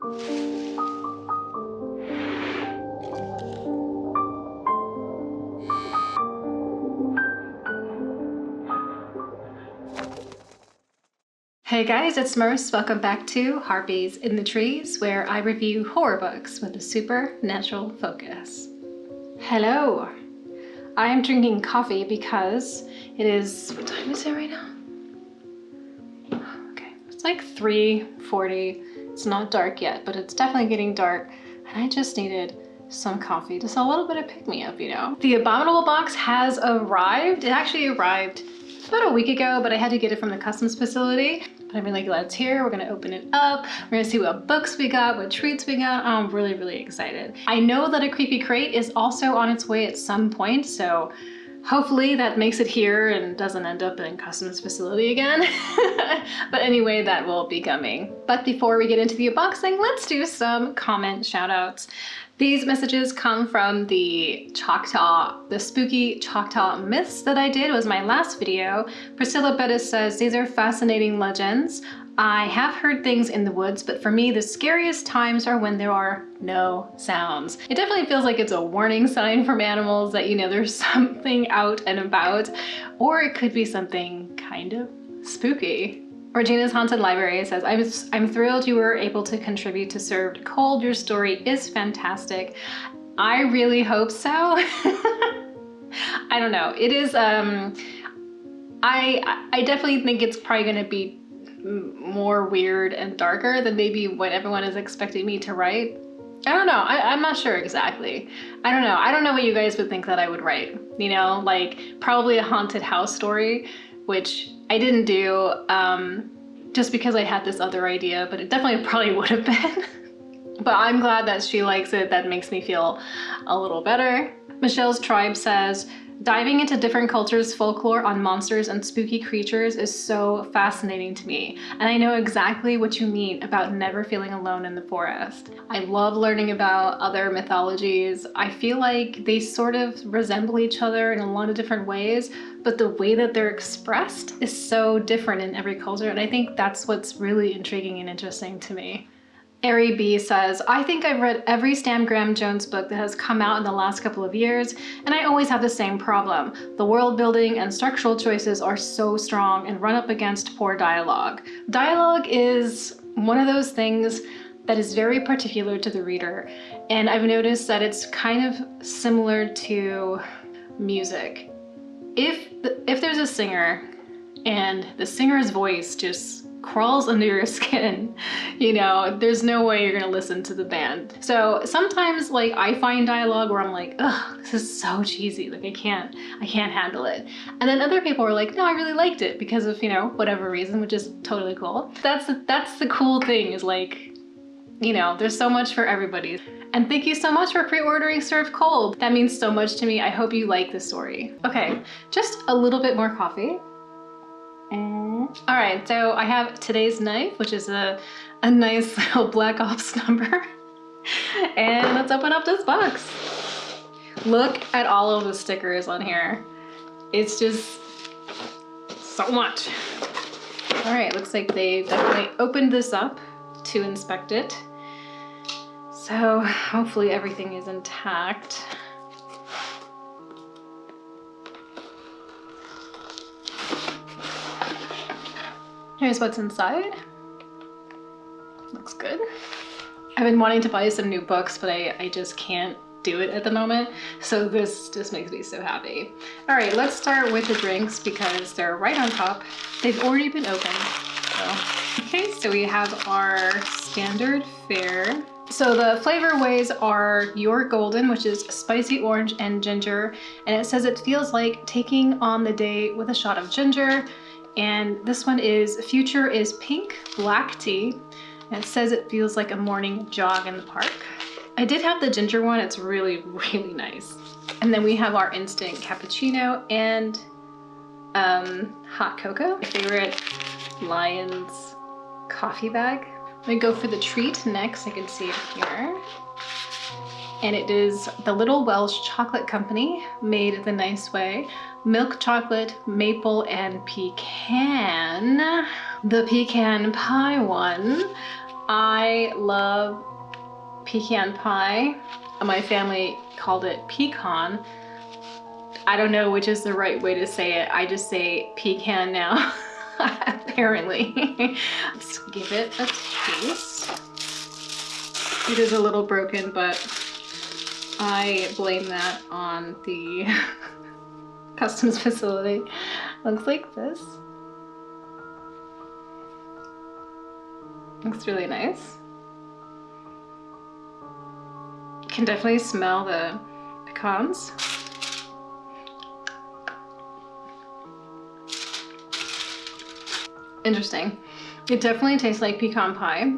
Hey guys, it's Merce. Welcome back to Harpies in the Trees, where I review horror books with a supernatural focus. Hello! I am drinking coffee because it is, what time is it right now? Okay, it's like 3:40. It's not dark yet, but it's definitely getting dark. And I just needed some coffee, just a little bit of pick-me-up, you know? The Abominable box has arrived. It actually arrived about a week ago, but I had to get it from the customs facility. But I'm really glad it's here. We're gonna open it up. We're gonna see what books we got, what treats we got. I'm really, really excited. I know that a creepy crate is also on its way at some point, so hopefully that makes it here and doesn't end up in customs facility again. But anyway, that will be coming. But before we get into the unboxing, let's do some comment shoutouts. These messages come from the spooky Choctaw myths that I did. It was my last video. Priscilla Bettis says, these are fascinating legends. I have heard things in the woods, but for me, the scariest times are when there are no sounds. It definitely feels like it's a warning sign from animals that, you know, there's something out and about, or it could be something kind of spooky. Regina's Haunted Library says, I'm thrilled you were able to contribute to Served Cold. Your story is fantastic. I really hope so. I don't know. It is, I definitely think it's probably going to be more weird and darker than maybe what everyone is expecting me to write. I don't know. I'm not sure exactly. I don't know. I don't know what you guys would think that I would write. You know, like probably a haunted house story, which I didn't do just because I had this other idea, but it definitely probably would have been. But I'm glad that she likes it. That makes me feel a little better. Michelle's Tribe says, diving into different cultures' folklore on monsters and spooky creatures is so fascinating to me. And I know exactly what you mean about never feeling alone in the forest. I love learning about other mythologies. I feel like they sort of resemble each other in a lot of different ways, but the way that they're expressed is so different in every culture. And I think that's what's really intriguing and interesting to me. Ari B says, I think I've read every Stan Graham Jones book that has come out in the last couple of years, and I always have the same problem. The world building and structural choices are so strong and run up against poor dialogue. Dialogue is one of those things that is very particular to the reader, and I've noticed that it's kind of similar to music. If there's a singer and the singer's voice just crawls under your skin, you know, there's no way you're gonna listen to the band. So sometimes like I find dialogue where I'm like, ugh, this is so cheesy, like I can't handle it. And then other people are like, no, I really liked it because of, you know, whatever reason, which is totally cool. That's the cool thing, is like, you know, there's so much for everybody. And thank you so much for pre-ordering Served Cold. That means so much to me. I hope you like the story. Okay, just a little bit more coffee. All right, so I have today's knife, which is a nice little Black Ops number. And let's open up this box. Look at all of the stickers on here. It's just so much. All right, looks like they definitely opened this up to inspect it. So hopefully everything is intact. Here's what's inside. Looks good. I've been wanting to buy some new books, but I just can't do it at the moment. So this just makes me so happy. All right, let's start with the drinks because they're right on top. They've already been opened. Okay, so we have our standard fare. So the flavorways are Your Golden, which is spicy orange and ginger. And it says it feels like taking on the day with a shot of ginger. And this one is Future is Pink Black Tea. And it says it feels like a morning jog in the park. I did have the ginger one. It's really, really nice. And then we have our instant cappuccino and hot cocoa. My favorite Lions coffee bag. I'm gonna go for the treat next. I can see it here. And it is the Little Welsh Chocolate Company, made the nice way. Milk chocolate, maple, and pecan. The pecan pie one I love pecan pie. My family called it pecan. I don't know which is the right way to say it. I just say pecan now, apparently. Let's give it a taste. It is a little broken, but I blame that on the customs facility. Looks like this. Looks really nice. You can definitely smell the pecans. Interesting. It definitely tastes like pecan pie.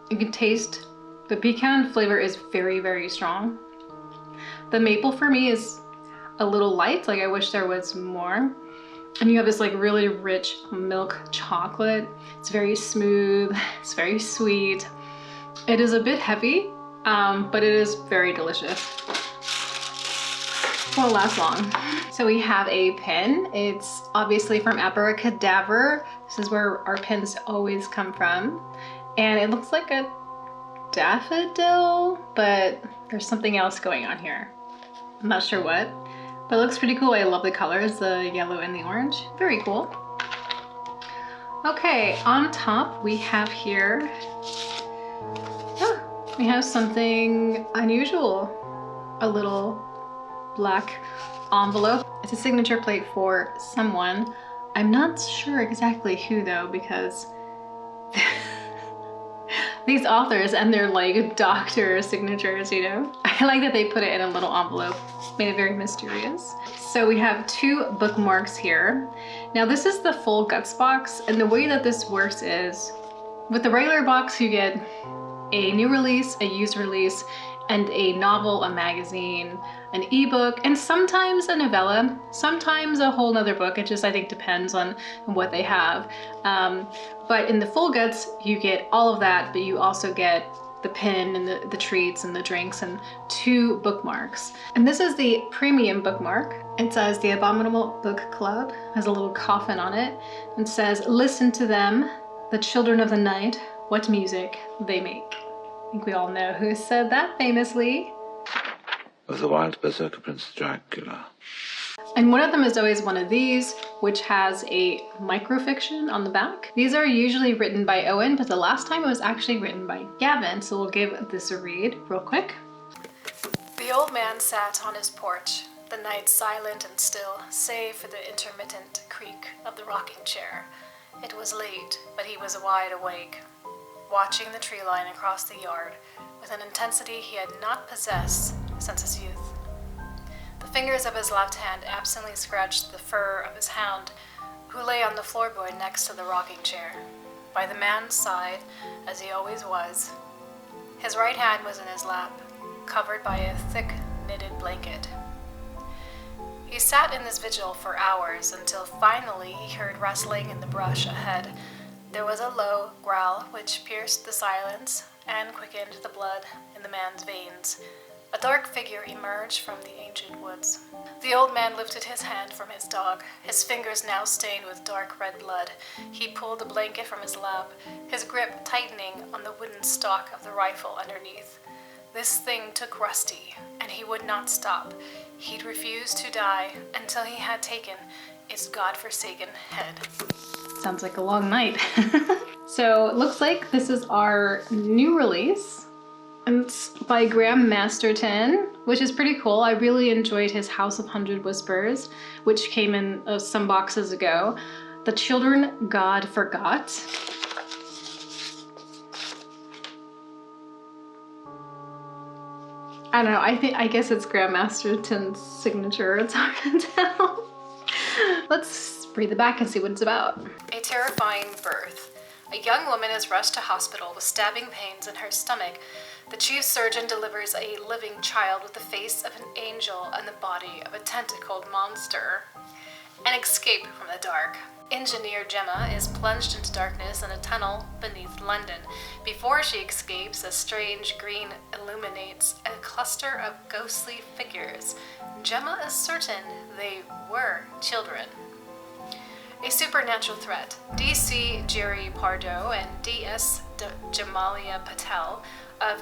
You can taste the pecan flavor is very, very strong. The maple for me is a little light, like I wish there was more. And you have this like really rich milk chocolate. It's very smooth, it's very sweet. It is a bit heavy, but it is very delicious. Won't last long. So we have a pin. It's obviously from Abracadaver. This is where our pins always come from. And it looks like a daffodil, but there's something else going on here. I'm not sure what, but it looks pretty cool. I love the colors, the yellow and the orange. Very cool. Okay, on top we have here, we have something unusual. A little black envelope. It's a signature plate for someone. I'm not sure exactly who though, because these authors and their like doctor signatures, you know? I like that they put it in a little envelope, made it very mysterious. So we have 2 bookmarks here. Now this is the full guts box, and the way that this works is, with the regular box you get a new release, a used release, and a novel, a magazine, an ebook, and sometimes a novella, sometimes a whole nother book. It just, I think, depends on what they have. But in the full guts, you get all of that, but you also get the pin and the treats and the drinks and 2 bookmarks. And this is the premium bookmark. It says the Abominable Book Club, has a little coffin on it, and says, "Listen to them, the children of the night, what music they make." I think we all know who said that famously. Of the wild berserker Prince Dracula. And one of them is always one of these, which has a microfiction on the back. These are usually written by Owen, but the last time it was actually written by Gavin, so we'll give this a read real quick. The old man sat on his porch, the night silent and still, save for the intermittent creak of the rocking chair. It was late, but he was wide awake, watching the tree line across the yard with an intensity he had not possessed since his youth. The fingers of his left hand absently scratched the fur of his hound, who lay on the floorboard next to the rocking chair, by the man's side, as he always was. His right hand was in his lap, covered by a thick knitted blanket. He sat in this vigil for hours until finally he heard rustling in the brush ahead. There was a low growl which pierced the silence and quickened the blood in the man's veins. A dark figure emerged from the ancient woods. The old man lifted his hand from his dog, his fingers now stained with dark red blood. He pulled the blanket from his lap, his grip tightening on the wooden stock of the rifle underneath. This thing took Rusty, and he would not stop. He'd refuse to die until he had taken its godforsaken head. Sounds like a long night. So it looks like this is our new release. And it's by Graham Masterton, which is pretty cool. I really enjoyed his House of Hundred Whispers, which came in some boxes ago. The Children God Forgot. I don't know, I guess it's Graham Masterton's signature. It's hard to tell. Let's read the back and see what it's about. A terrifying birth. A young woman is rushed to hospital with stabbing pains in her stomach. The chief surgeon delivers a living child with the face of an angel and the body of a tentacled monster. An escape from the dark. Engineer Gemma is plunged into darkness in a tunnel beneath London. Before she escapes, a strange green illuminates a cluster of ghostly figures. Gemma is certain they were children. A supernatural threat. D.C. Jerry Pardo and D.S. Jamalia Patel of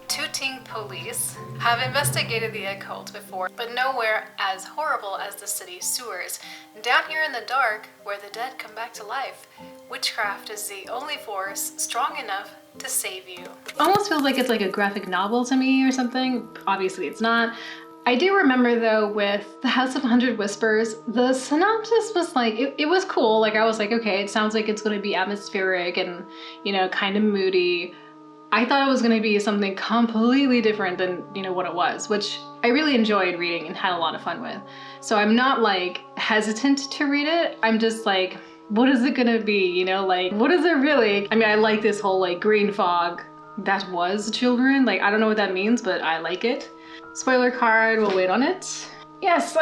Tooting Police have investigated the occult before, but nowhere as horrible as the city's sewers. Down here in the dark, where the dead come back to life, witchcraft is the only force strong enough to save you. Almost feels like it's like a graphic novel to me or something. Obviously it's not. I do remember though with The House of 100 Whispers, the synopsis was like, it was cool. Like I was like, okay, it sounds like it's going to be atmospheric and, you know, kind of moody. I thought it was going to be something completely different than, you know, what it was, which I really enjoyed reading and had a lot of fun with. So I'm not like hesitant to read it. I'm just like, what is it gonna be? You know, like, what is it really? I mean, I like this whole like green fog that was children. Like, I don't know what that means, but I like it. Spoiler card, we'll wait on it. Yes,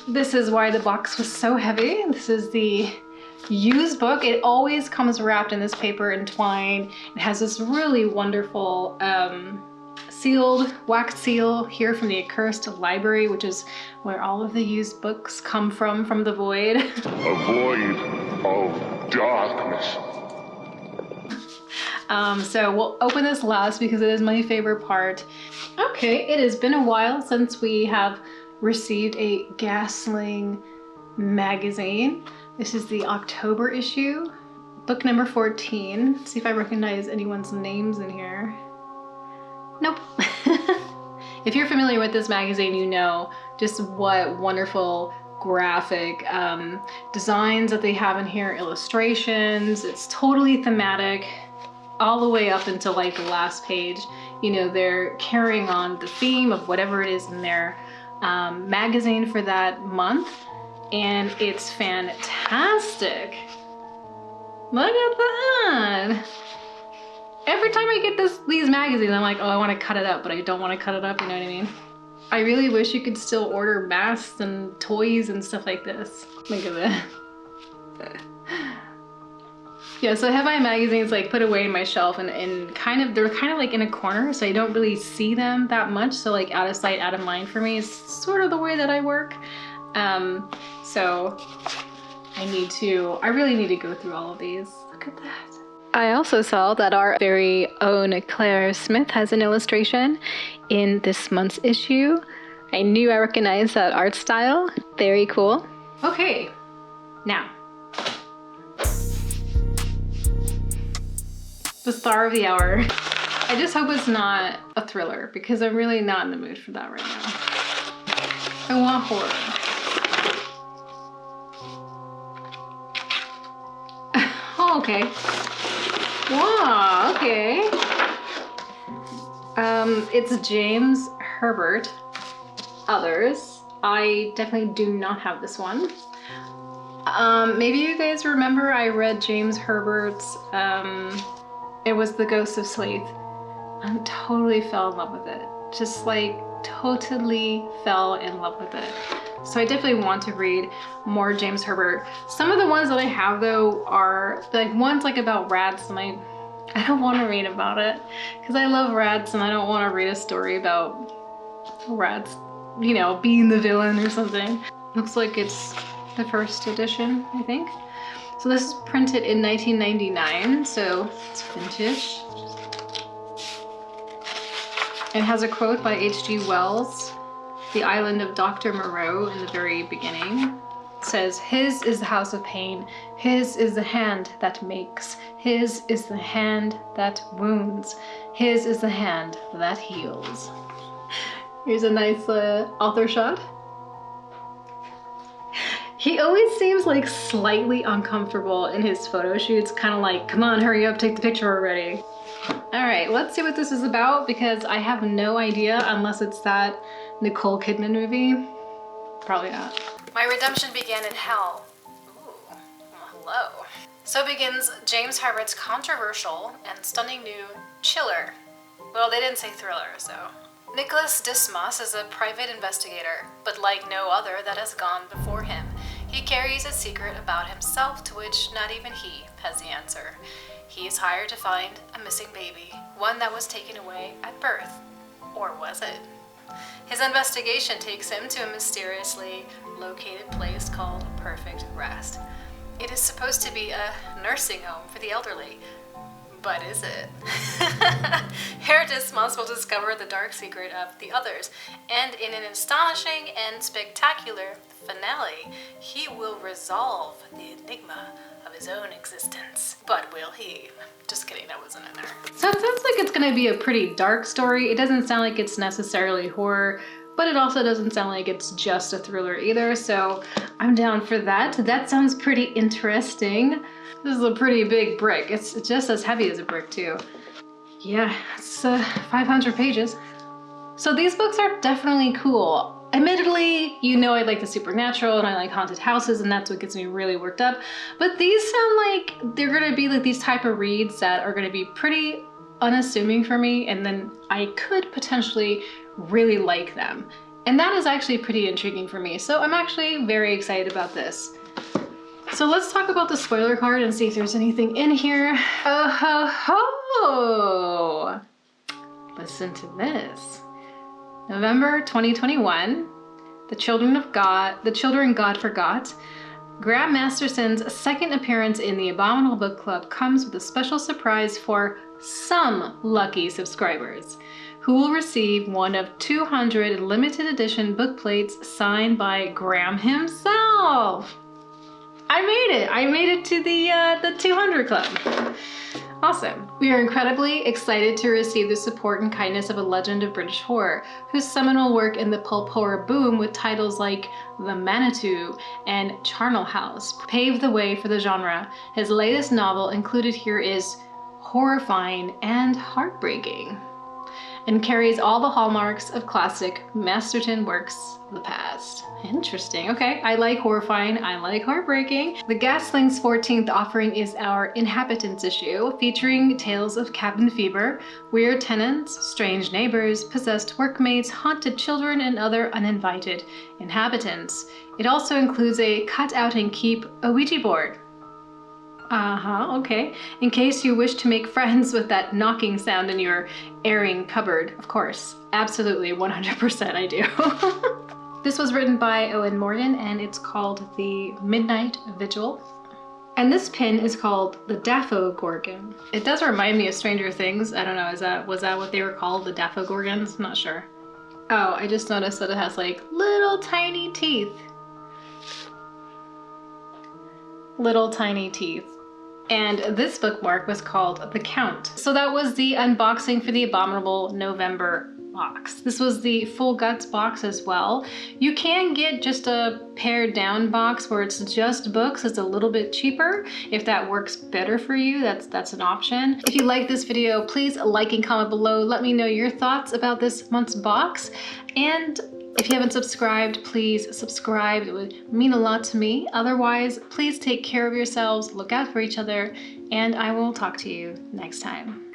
this is why the box was so heavy. This is the used book. It always comes wrapped in this paper and twine. It has this really wonderful sealed wax seal here from the Accursed Library, which is where all of the used books come from the void. A void of darkness. So we'll open this last because it is my favorite part. Okay, it has been a while since we have received a Gasling magazine. This is the October issue, book number 14. Let's see if I recognize anyone's names in here. Nope. If you're familiar with this magazine, you know just what wonderful graphic designs that they have in here, illustrations. It's totally thematic all the way up until like the last page. You know, they're carrying on the theme of whatever it is in their magazine for that month, and it's fantastic. Look at that. Every time I get these magazines, I'm like, oh, I want to cut it up, but I don't want to cut it up, you know what I mean? I really wish you could still order masks and toys and stuff like this. Look at that. Yeah, so I have my magazines like put away in my shelf and they're kind of like in a corner, so I don't really see them that much. So like out of sight, out of mind for me is sort of the way that I work. So I really need to go through all of these. Look at that. I also saw that our very own Claire Smith has an illustration in this month's issue. I knew I recognized that art style. Very cool. Okay, now. The star of the hour. I just hope it's not a thriller because I'm really not in the mood for that right now. I want horror. Oh, okay. Wow, okay. It's James Herbert. Others. I definitely do not have this one. Maybe you guys remember I read James Herbert's, it was The Ghost of Sleeth. I totally fell in love with it. Just like totally fell in love with it. So I definitely want to read more James Herbert. Some of the ones that I have though are like ones like about rats, and I don't want to read about it because I love rats and I don't want to read a story about rats, you know, being the villain or something. Looks like it's the first edition, I think. So this is printed in 1999, so it's vintage. It has a quote by H.G. Wells, The Island of Dr. Moreau, in the very beginning. It says, "His is the house of pain, his is the hand that makes, his is the hand that wounds, his is the hand that heals." Here's a nice author shot. He always seems like slightly uncomfortable in his photo shoots, kind of like, come on, hurry up, take the picture already. All right, let's see what this is about because I have no idea unless it's that Nicole Kidman movie. Probably not. My redemption began in hell. Ooh, well, hello. So begins James Herbert's controversial and stunning new Chiller. Well, they didn't say thriller, so. Nicholas Dismas is a private investigator, but like no other that has gone before him, he carries a secret about himself to which not even he has the answer. He is hired to find a missing baby, one that was taken away at birth. Or was it? His investigation takes him to a mysteriously located place called Perfect Rest. It is supposed to be a nursing home for the elderly, But is it? Heretismos will discover the dark secret of the others, and in an astonishing and spectacular finale, he will resolve the enigma of his own existence. But will he? Just kidding, that wasn't in there. So it sounds like it's gonna be a pretty dark story. It doesn't sound like it's necessarily horror, but it also doesn't sound like it's just a thriller either, so I'm down for that. That sounds pretty interesting. This is a pretty big brick. It's just as heavy as a brick too. Yeah, it's 500 pages. So these books are definitely cool. Admittedly, you know I like the supernatural and I like haunted houses, and that's what gets me really worked up. But these sound like they're gonna be like these type of reads that are gonna be pretty unassuming for me, and then I could potentially really like them. And that is actually pretty intriguing for me. So I'm actually very excited about this. So let's talk about the spoiler card and see if there's anything in here. Oh ho ho! Listen to this. November 2021, the children God forgot. Graham Masterson's second appearance in the Abominable Book Club comes with a special surprise for some lucky subscribers, who will receive one of 200 limited edition book plates signed by Graham himself. I made it to the 200 club. Awesome. We are incredibly excited to receive the support and kindness of a legend of British horror, whose seminal work in the pulp horror boom with titles like The Manitou and Charnel House paved the way for the genre. His latest novel included here is horrifying and heartbreaking, and carries all the hallmarks of classic Masterton works of the past. Interesting. Okay, I like horrifying, I like heartbreaking. The Gasling's 14th offering is our Inhabitants issue, featuring tales of cabin fever, weird tenants, strange neighbors, possessed workmates, haunted children, and other uninvited inhabitants. It also includes a cut out and keep Ouija board. Okay. In case you wish to make friends with that knocking sound in your airing cupboard, of course. Absolutely, 100% I do. This was written by Owen Morgan, and it's called The Midnight Vigil. And this pin is called the Daffo Gorgon. It does remind me of Stranger Things. I don't know, was that what they were called, the Daffo Gorgons? I'm not sure. Oh, I just noticed that it has like little tiny teeth. Little tiny teeth. And this bookmark was called The Count. So that was the unboxing for the Abominable November box. This was the full guts box as well. You can get just a pared down box where it's just books. It's a little bit cheaper. If that works better for you, that's an option. If you like this video, please like and comment below. Let me know your thoughts about this month's box. And if you haven't subscribed, please subscribe. It would mean a lot to me. Otherwise, please take care of yourselves, look out for each other, and I will talk to you next time.